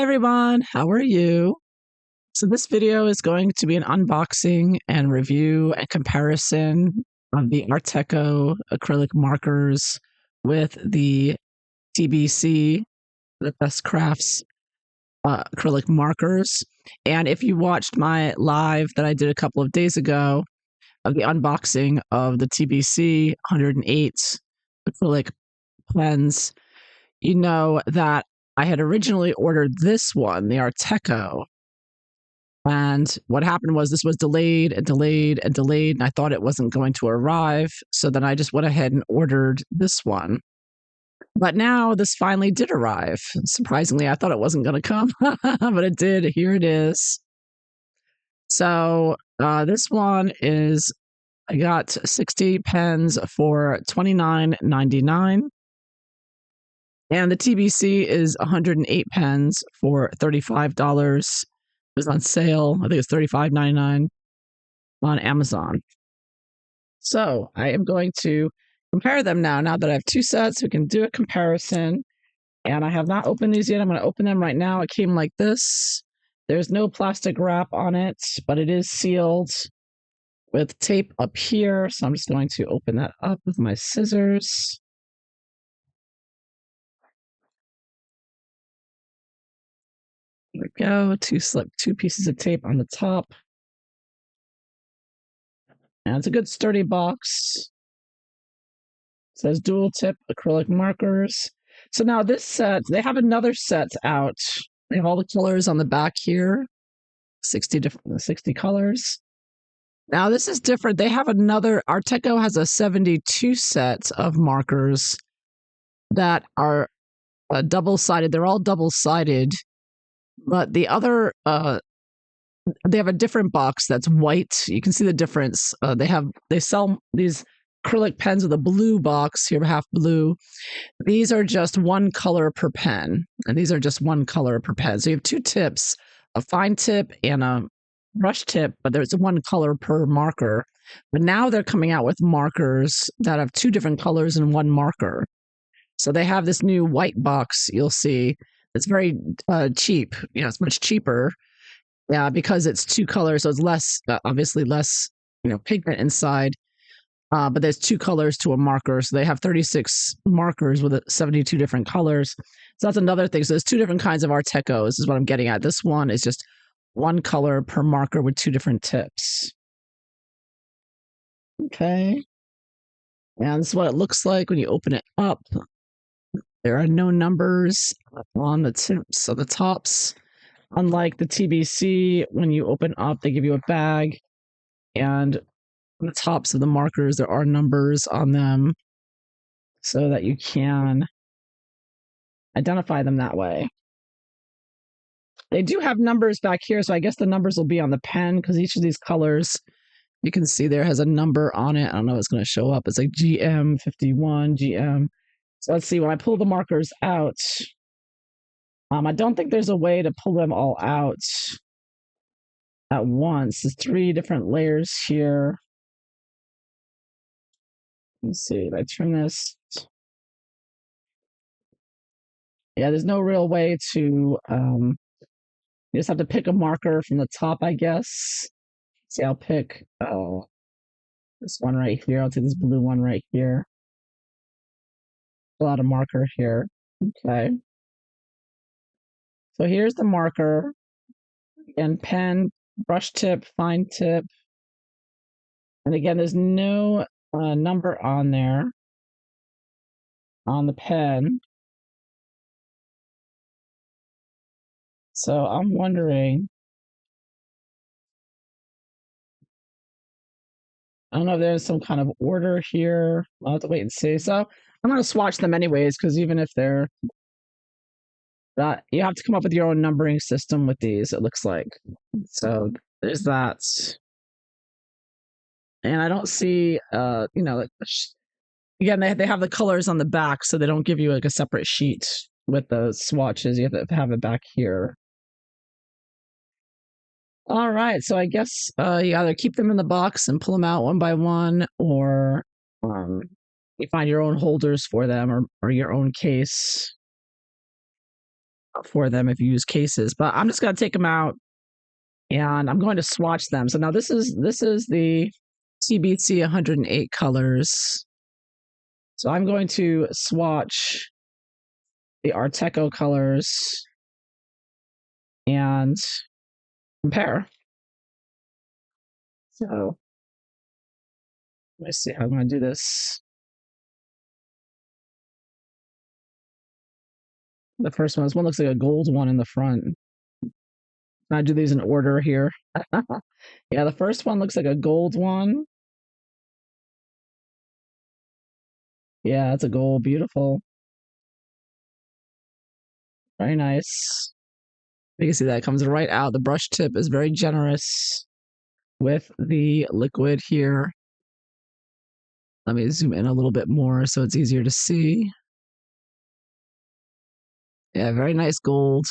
Hi everyone, how are you? So this video is going to be an unboxing and review and comparison of the Artecho acrylic markers with the TBC, the Best Crafts acrylic markers. And if you watched my live that I did a couple of days ago of the unboxing of the TBC 108 acrylic pens, you know that I had originally ordered this one, the Artecho. And what happened was this was delayed and delayed and delayed, and I thought it wasn't going to arrive. So then I just went ahead and ordered this one. But now this finally did arrive. Surprisingly, I thought it wasn't going to come, but it did. Here it is. So this one is, I got 60 pens for $29.99. And the TBC is 108 pens for $35. It was on sale. I think it's $35.99 on Amazon. So I am going to compare them now that I have two sets. We can do a comparison. And I have not opened these yet. I'm going to open them right now. It came like this. There's no plastic wrap on it, but it is sealed with tape up here. So I'm just going to open that up with my scissors. There we go. Two pieces of tape on the top. And it's a good sturdy box. It says dual tip acrylic markers. So now this set, they have another set out. They have all the colors on the back here. 60 colors. Now this is different. They have another, Artecho has a 72 set of markers that are double-sided. They're all double-sided. But the other they have a different box that's white. You can see the difference. They sell these acrylic pens with a blue box here, half blue. These are just one color per pen, and these are just one color per pen. So you have two tips, a fine tip and a brush tip, but there's one color per marker. But now they're coming out with markers that have two different colors in one marker. So they have this new white box you'll see. It's very cheap. It's much cheaper. Yeah, because it's two colors, so it's less, obviously less, pigment inside. But there's two colors to a marker, so they have 36 markers with 72 different colors. So that's another thing. So there's two different kinds of Artechos, is what I'm getting at. This one is just one color per marker with two different tips. Okay. And this is what it looks like when you open it up. There are no numbers on the tips or the tops. Unlike the TBC, when you open up, they give you a bag, and on the tops of the markers, there are numbers on them so that you can identify them that way. They do have numbers back here, so I guess the numbers will be on the pen because each of these colors, you can see there has a number on it. I don't know if it's going to show up. It's like GM 51, GM. So let's see, when I pull the markers out, I don't think there's a way to pull them all out at once. There's three different layers here. Let's see, if I turn this. Yeah, there's no real way to, you just have to pick a marker from the top, I guess. See, I'll pick this one right here. I'll take this blue one right here. Pull out a marker here. Okay. So here's the marker. Again, pen, brush tip, fine tip. And again, there's no number on there on the pen. So I'm wondering, I don't know if there's some kind of order here. I'll have to wait and see. So I'm going to swatch them anyways, because even if they're you have to come up with your own numbering system with these, it looks like. So there's that. And I don't see, again, they have the colors on the back, so they don't give you like a separate sheet with the swatches. You have to have it back here. All right, so I guess you either keep them in the box and pull them out one by one, or you find your own holders for them, or your own case. for them if you use cases. But I'm just going to take them out and I'm going to swatch them. So now this is the TBC 108 colors. So I'm going to swatch the Artecho colors and compare. So let's see how I'm going to do this. The first one looks like a gold one in the front. I do these in order here. Yeah, the first one looks like a gold one. Yeah, it's a gold, beautiful. Very nice. You can see that it comes right out. The brush tip is very generous with the liquid here. Let me zoom in a little bit more so it's easier to see. Yeah, very nice gold.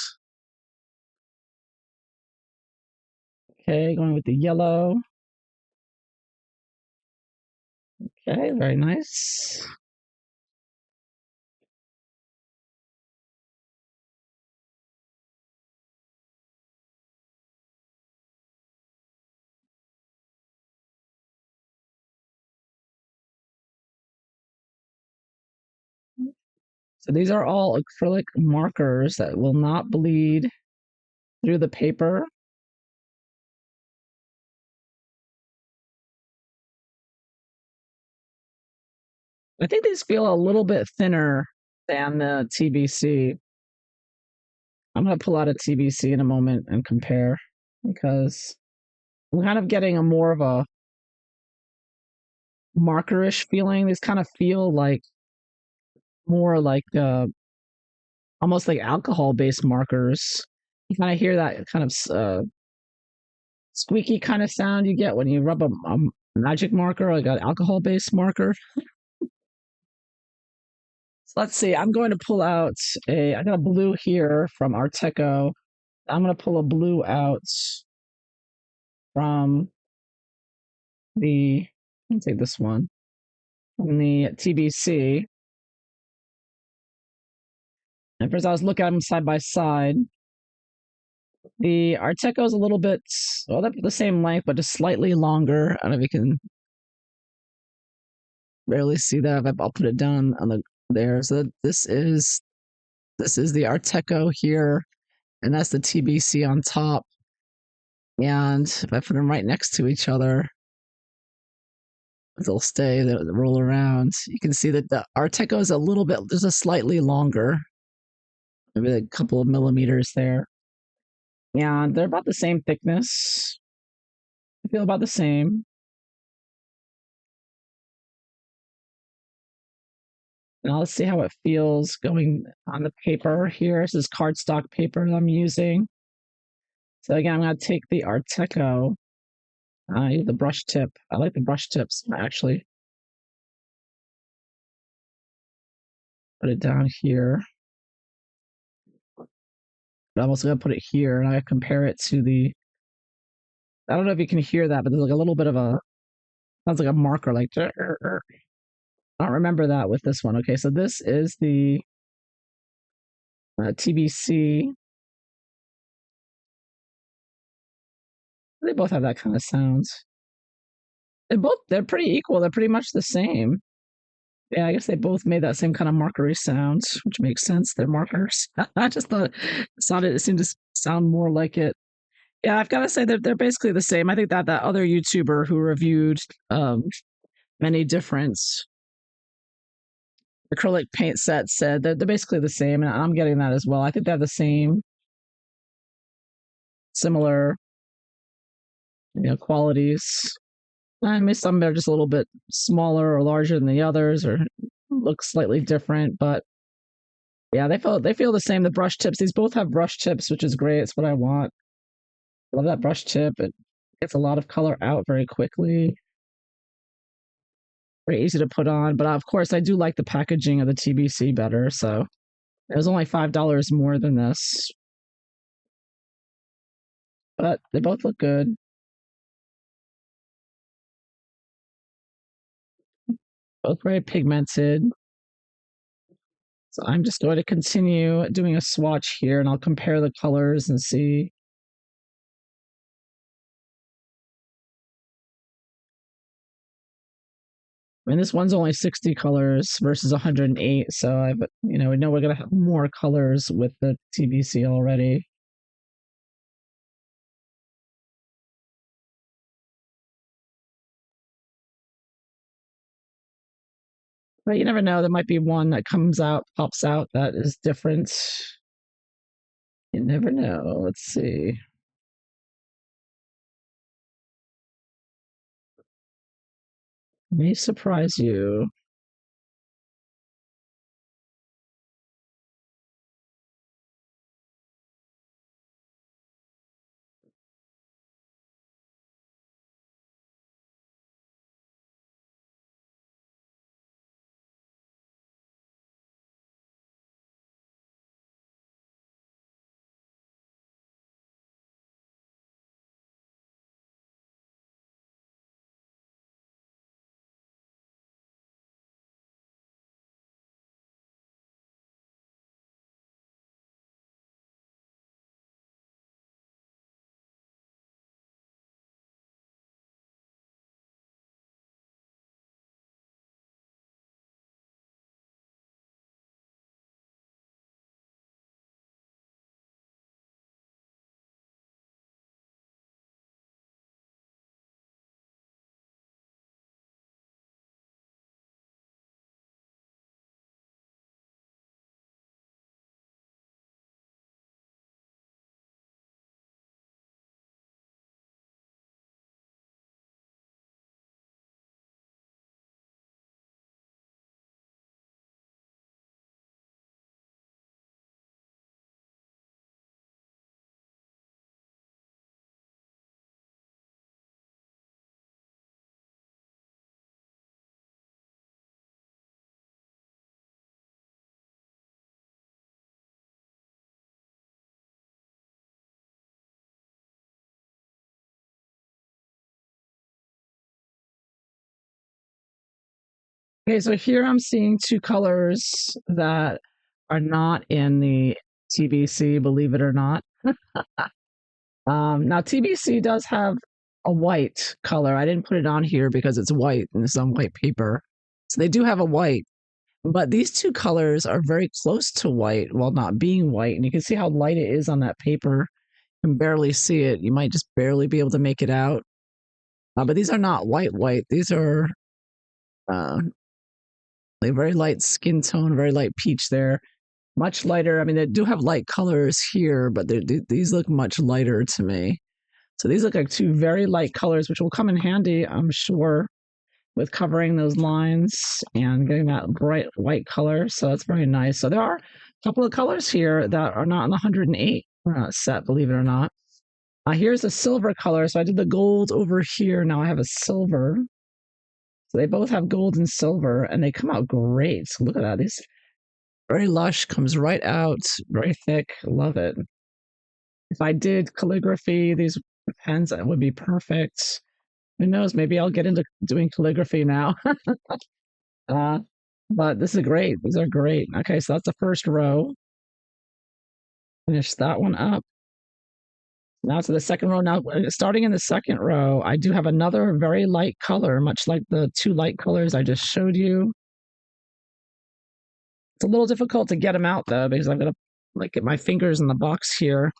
Okay, going with the yellow. Okay, very nice. So these are all acrylic markers that will not bleed through the paper. I think these feel a little bit thinner than the TBC. I'm going to pull out a TBC in a moment and compare because I'm kind of getting a more of a markerish feeling. These kind of feel like more like almost like alcohol based markers. You kind of hear that kind of squeaky kind of sound you get when you rub a magic marker, like an alcohol based marker. So let's see. I'm going to pull out I got a blue here from Artecho. I'm going to pull a blue out from let me take this one, from the TBC. And first I was looking at them side by side. The Artecho is a little bit, well, they're the same length, but just slightly longer. I don't know if you can barely see that. I'll put it down on there. So this is the Artecho here, and that's the TBC on top. And if I put them right next to each other, they'll stay, they'll roll around. You can see that the Artecho is a little bit, there's a slightly longer, maybe a couple of millimeters there. And they're about the same thickness. I feel about the same. Now let's see how it feels going on the paper here. This is cardstock paper that I'm using. So again, I'm going to take the Artecho, the brush tip. I like the brush tips, actually. Put it down here. But I'm also going to put it here, and I compare it to I don't know if you can hear that, but there's like a little bit of sounds like a marker, like, I don't remember that with this one. Okay, so this is the TBC. They both have that kind of sound. They're pretty equal. They're pretty much the same. Yeah, I guess they both made that same kind of markery sound, which makes sense. They're markers. I just thought it seemed to sound more like it. Yeah, I've got to say that they're basically the same. I think that other YouTuber who reviewed many different acrylic paint sets said that they're basically the same, and I'm getting that as well. I think they have the same, similar, qualities. I mean, some are just a little bit smaller or larger than the others, or look slightly different. But yeah, they feel the same. The brush tips. These both have brush tips, which is great. It's what I want. Love that brush tip. It gets a lot of color out very quickly. Very easy to put on. But of course, I do like the packaging of the TBC better. So it was only $5 more than this. But they both look good. Both very pigmented. So I'm just going to continue doing a swatch here, and I'll compare the colors and see. I mean, this one's only 60 colors versus 108, so we know we're gonna have more colors with the TBC already. But you never know, there might be one that pops out that is different. You never know. Let's see. May surprise you. Okay, so here I'm seeing two colors that are not in the TBC, believe it or not. Now TBC does have a white color. I didn't put it on here because it's white and it's on white paper. So they do have a white, but these two colors are very close to white while not being white. And you can see how light it is on that paper. You can barely see it. You might just barely be able to make it out. But these are not white. These are uh, a very light skin tone, very light peach there. Much lighter. I mean, they do have light colors here, but these look much lighter to me. So these look like two very light colors, which will come in handy, I'm sure, with covering those lines and getting that bright white color. So that's very nice. So there are a couple of colors here that are not in the 108 set, believe it or not. Here's a silver color. So I did the gold over here. Now I have a silver. So they both have gold and silver, and they come out great. So look at that. This very lush, comes right out, very thick. Love it. If I did calligraphy, these pens would be perfect. Who knows? Maybe I'll get into doing calligraphy now. uh, but this is great. These are great. Okay, so that's the first row. Finish that one up. Now to the second row. Now, starting in the second row, I do have another very light color, much like the two light colors I just showed you. It's a little difficult to get them out though, because I'm gonna like get my fingers in the box here.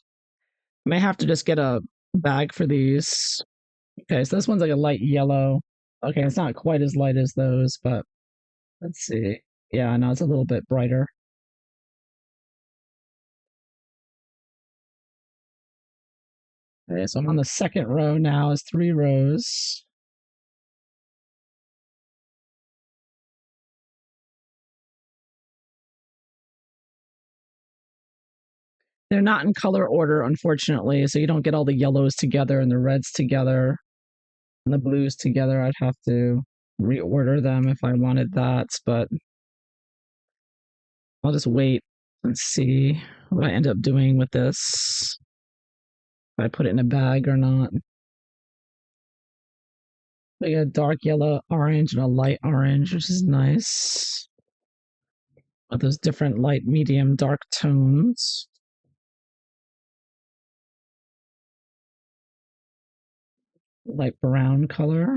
I may have to just get a bag for these. Okay, so this one's like a light yellow. Okay, it's not quite as light as those, but let's see. Yeah, no, it's a little bit brighter. Okay, so I'm on the second row now. It's 3 rows. They're not in color order, unfortunately, so you don't get all the yellows together and the reds together and the blues together. I'd have to reorder them if I wanted that, but I'll just wait and see what I end up doing with this. If I put it in a bag or not. We got a dark yellow, orange, and a light orange, which is nice. with those different light, medium, dark tones. Light brown color.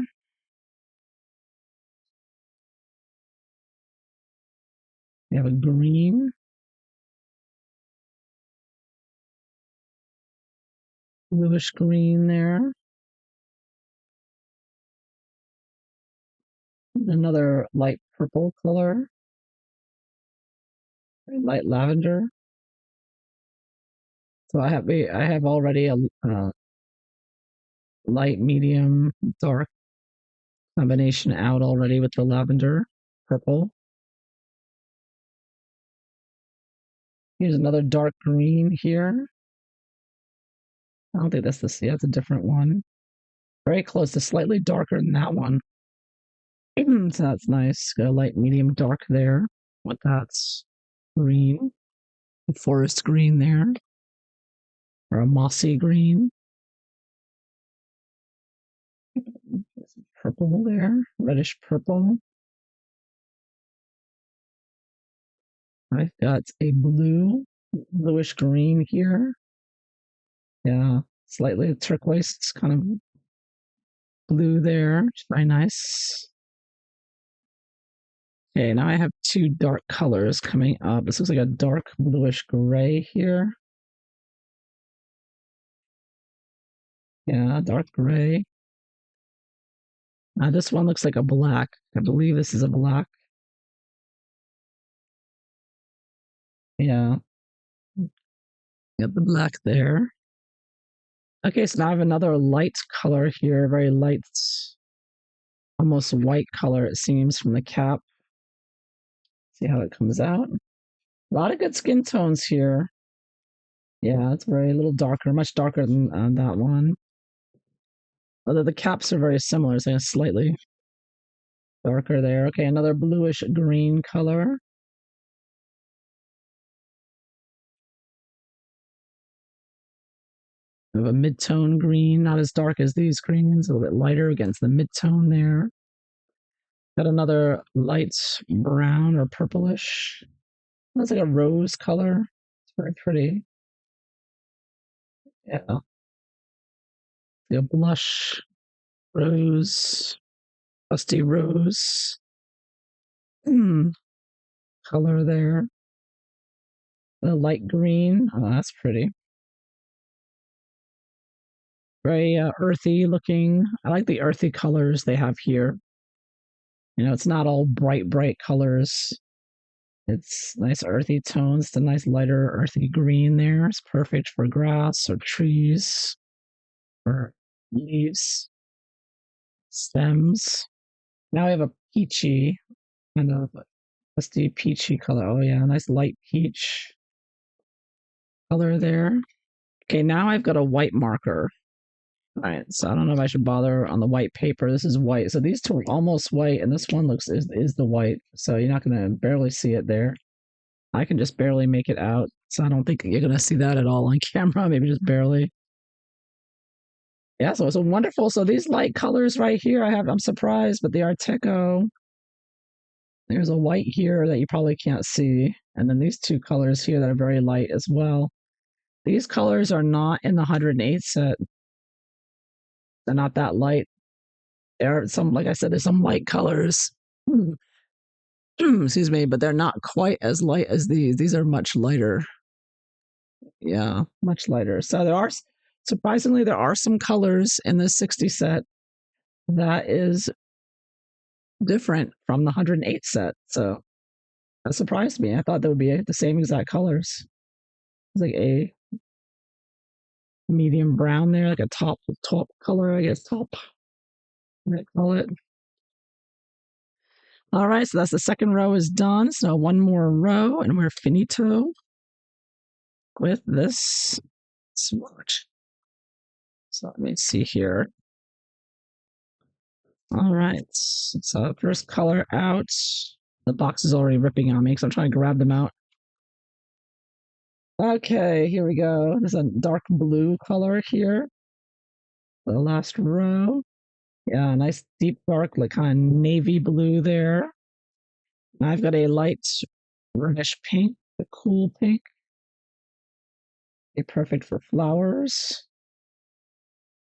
We have a green, bluish green there. Another light purple color, light lavender. So I have already a light, medium, dark combination out already with the lavender, purple. Here's another dark green here. I don't think that's the, yeah, it's a different one. Very close to slightly darker than that one. So that's nice. Got a light, medium, dark there. What that's green, forest green there, or a mossy green. Purple there, reddish purple. I've got a blue, bluish green here. Yeah, slightly turquoise. It's kind of blue there. It's very nice. Okay, now I have two dark colors coming up. This looks like a dark bluish gray here. Yeah, dark gray. This one looks like a black. I believe this is a black. Yeah, got the black there. Okay, so now I have another light color here, very light, almost white color, it seems, from the cap. See how it comes out. A lot of good skin tones here. Yeah, it's very a little darker, much darker than that one. Although the caps are very similar, so slightly darker there. Okay, another bluish green color. We have a mid-tone green, not as dark as these greens, a little bit lighter against the mid-tone there. Got another light brown or purplish. That's like a rose color. It's very pretty. Yeah. The blush, rose, rusty rose color there. The light green. Oh, that's pretty. Very earthy looking. I like the earthy colors they have here. You know, it's not all bright, bright colors. It's nice earthy tones. It's a nice lighter earthy green there. It's perfect for grass or trees or leaves, stems. Now we have a peachy, kind of rusty peachy color. Oh yeah, nice light peach color there. Okay, now I've got a white marker. All right, so I don't know if I should bother on the white paper. This is white. So these two are almost white, and this one is the white. So you're not gonna barely see it there. I can just barely make it out. So I don't think you're gonna see that at all on camera, maybe just barely. Yeah, so it's a wonderful. So these light colors right here, I'm surprised, but the Artecho, there's a white here that you probably can't see. And then these two colors here that are very light as well. These colors are not in the 108 set. They're not that light. There are some, like I said, there's some light colors. Excuse me, but they're not quite as light as these. These are much lighter. Yeah, much lighter. So surprisingly, there are some colors in this 60 set that is different from the 108 set. So that surprised me. I thought they would be the same exact colors. It's like a medium brown there, like a top color, I guess, top, what I call it. All right, so that's the second row is done. So one more row and we're finito with this swatch. So let me see here. All right, so first color out. The box is already ripping on me, so I'm trying to grab them out. Okay, here we go. There's a dark blue color here. The last row. Yeah, nice deep dark, like kind of navy blue there. I've got a light reddish pink, the cool pink. They're perfect for flowers,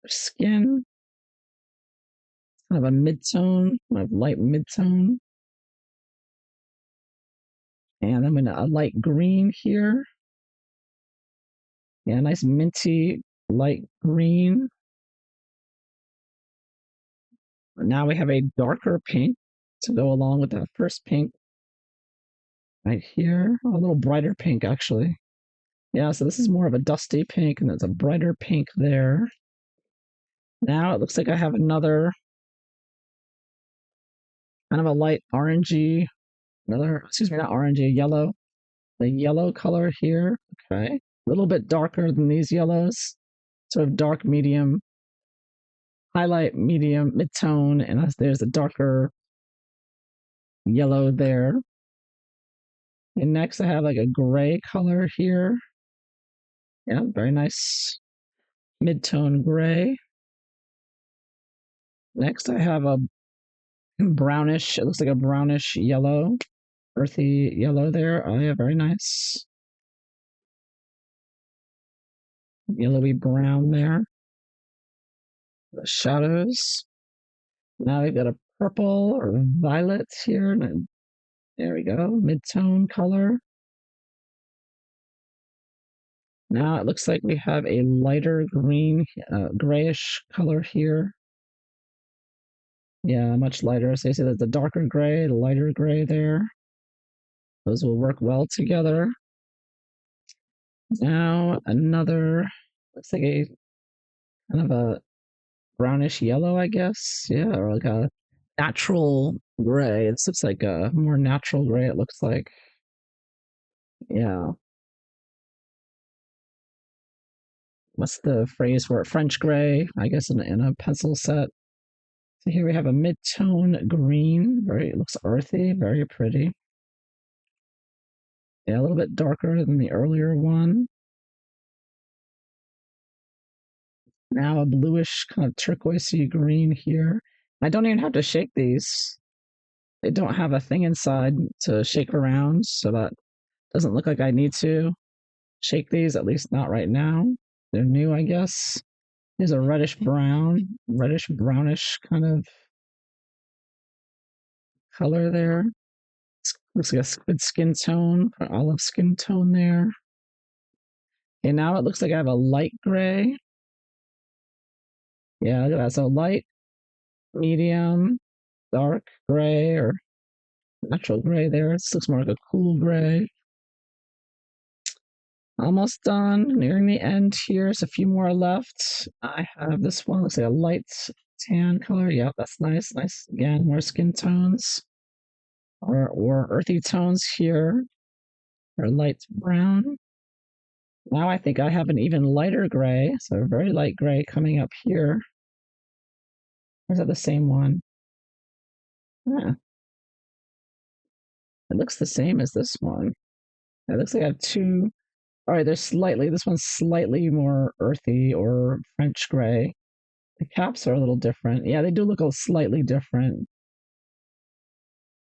skin, kind of a mid-tone, kind of light mid-tone. And I'm in a light green here. Yeah, nice minty light green. Now we have a darker pink to go along with that first pink right here. Oh, a little brighter pink, actually. Yeah, so this is more of a dusty pink, and there's a brighter pink there. Now it looks like I have another kind of a light orangey, excuse me, not orangey, yellow. The yellow color here, okay. A little bit darker than these yellows. Sort of dark medium, highlight medium, mid-tone, and there's a darker yellow there. And next I have like a gray color here. Yeah, very nice mid-tone gray. Next I have a brownish, it looks like a brownish yellow, earthy yellow there. Oh yeah, very nice. Yellowy brown there. The shadows. Now we've got a purple or violet here. And there we go, mid-tone color. Now it looks like we have a lighter green, grayish color here. Yeah, much lighter. So you see that the darker gray, the lighter gray there. Those will work well together. Now another, looks like a kind of a brownish yellow, I guess. Yeah, or like a natural gray. This looks like a more natural gray, it looks like. Yeah. What's the phrase for it? French gray, I guess, in a pencil set. So here we have a mid-tone green. It looks earthy, very pretty. Yeah, a little bit darker than the earlier one. Now a bluish kind of turquoisey green here. I don't even have to shake these. They don't have a thing inside to shake around, so that doesn't look like I need to shake these, at least not right now. They're new, I guess. Here's a reddish brown, reddish brownish kind of color there. Looks like a good skin tone, an olive skin tone there. And now it looks like I have a light gray. Yeah, look at that. So light, medium, dark gray, or natural gray there. This looks more like a cool gray. Almost done, nearing the end here. There's a few more left. I have this one, looks like a light tan color. Yep, that's nice. Nice. Again, more skin tones or earthy tones here, or light brown. Now I think I have an even lighter gray, so a very light gray coming up here. Or is that the same one? Yeah. It looks the same as this one. It looks like I have two. All right, this one's slightly more earthy or French gray. The caps are a little different. Yeah, they do look a slightly different.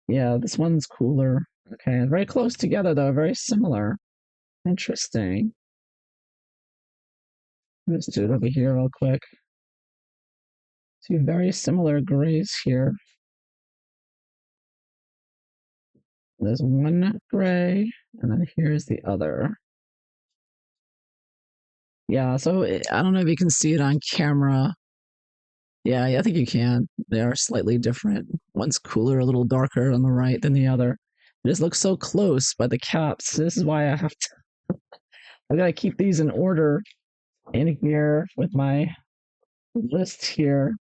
Yeah, this one's cooler. Okay, very close together though, very similar. Interesting. Let's do it over here real quick. Two very similar grays here. There's one gray, and then here's the other. Yeah, so I don't know if you can see it on camera. Yeah, I think you can. They are slightly different. One's cooler, a little darker on the right than the other. It just looks so close by the caps. This is why I gotta keep these in order in here with my list here.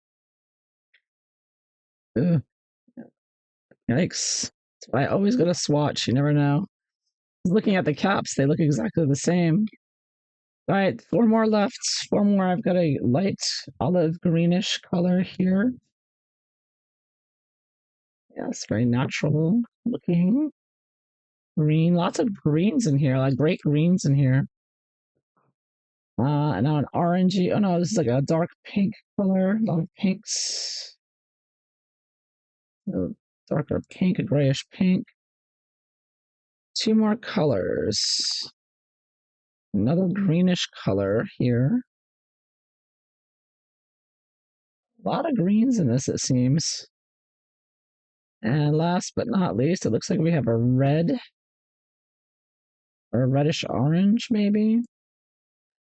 Ugh, yikes. So I always gotta swatch, you never know. Looking at the caps, they look exactly the same. All right, four more left. Four more. I've got a light olive greenish color here. Yes, very natural looking. Green, lots of greens in here, like great greens in here. And now an orangey. Oh no, this is like a dark pink color. A lot of pinks. A darker pink, a grayish pink. 2 more colors. Another greenish color here. A lot of greens in this, it seems. And last but not least, it looks like we have a red or a reddish orange, maybe.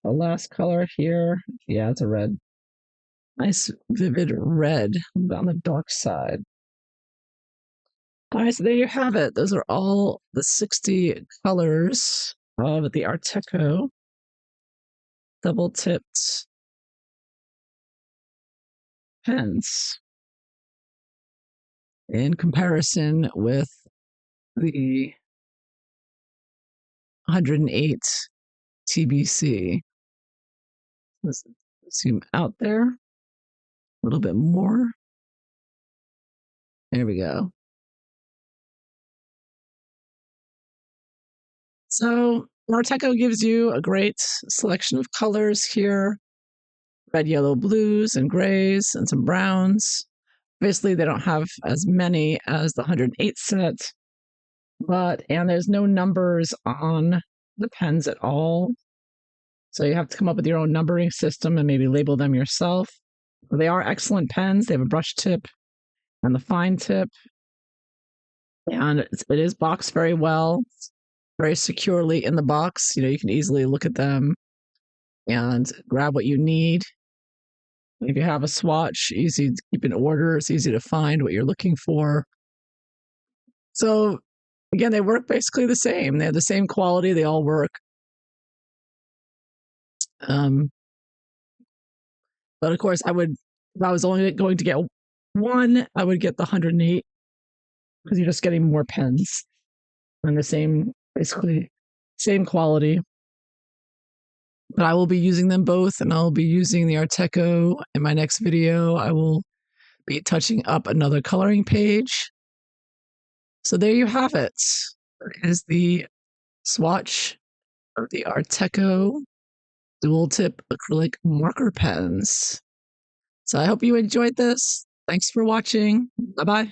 The last color here. Yeah, it's a red. Nice vivid red on the dark side. All right, so there you have it. Those are all the 60 colors of the Artecho double-tipped pens in comparison with the 108 TBC. Let's zoom out there a little bit more. There we go. So Artecho gives you a great selection of colors here. Red, yellow, blues, and grays, and some browns. Obviously, they don't have as many as the 108 set, and there's no numbers on the pens at all. So you have to come up with your own numbering system and maybe label them yourself. They are excellent pens. They have a brush tip and the fine tip, and it is boxed very well, very securely in the box. You can easily look at them and grab what you need. If you have a swatch, easy to keep in order. It's easy to find what you're looking for. So again, they work basically the same. They have the same quality. They all work. But of course, if I was only going to get one, I would get the 108 because you're just getting more pens and basically same quality. But I will be using them both, and I'll be using the Artecho in my next video. I will be touching up another coloring page. So there you have it. There is the swatch of the Artecho dual tip acrylic marker pens. So I hope you enjoyed this. Thanks for watching. Bye-bye.